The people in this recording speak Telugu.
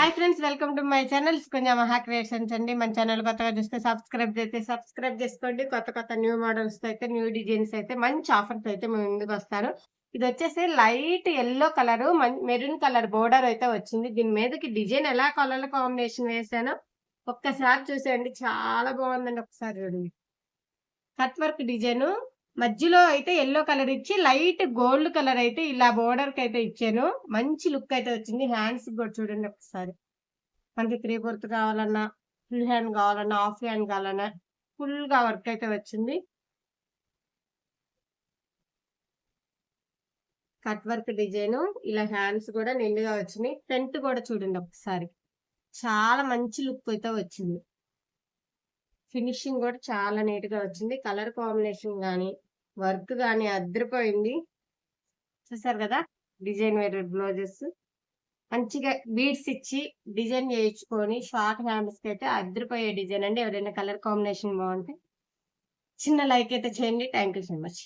Hi friends, welcome to my channel Sukanya మహా క్రియేషన్స్ అండి. మన ఛానల్ కొత్తగా చూస్తే సబ్స్క్రైబ్ చేసుకోండి. కొత్త కొత్త న్యూ మోడల్స్‌తో అయితే న్యూ డిజైన్స్ అయితే మంచి ఆఫర్స్ అయితే మీ ముందుకు వస్తాను. ఇదొచ్చేసి light yellow colour maroon colour border అయితే వచ్చింది. దీని మీదకి డిజైన్ ఎలా కలర్‌ల కాంబినేషన్ వేసానో ఒక్కసారి చూసేయండి. చాలా బాగుందండి. ఒకసారి చూడండి. కట్ వర్క్ డిజైను మధ్యలో అయితే యెల్లో కలర్ ఇచ్చి లైట్ గోల్డ్ కలర్ అయితే ఇలా బోర్డర్‌కి అయితే ఇచ్చాను. మంచి లుక్ అయితే వచ్చింది. హ్యాండ్స్‌కి కూడా చూడండి ఒకసారి. మనకి 3/4 కావాలన్నా, ఫుల్ హ్యాండ్ కావాలన్నా, హాఫ్ హ్యాండ్ కావాలన్నా ఫుల్‌గా వర్క్ అయితే వచ్చింది. కట్ వర్క్ డిజైను ఇలా హ్యాండ్స్ కూడా నిండుగా వచ్చినాయి. ఫ్రంట్ కూడా చూడండి ఒకసారి. చాలా మంచి లుక్ అయితే వచ్చింది. ఫినిషింగ్ కూడా చాలా నీట్‌గా వచ్చింది. కలర్ కాంబినేషన్ గాని, వర్క్ గాని అదిరిపోయింది. చూసారు కదా! Design wear blouses. మంచిగా బీడ్స్ ఇచ్చి డిజైన్ చేయించుకొని షార్ట్ హ్యాండ్స్‌కైతే అదిరిపోయే డిజైన్ అండి. ఎవరైనా కలర్ కాంబినేషన్ బావుంటే చిన్న లైక్ అయితే చేయండి. Thank you so much.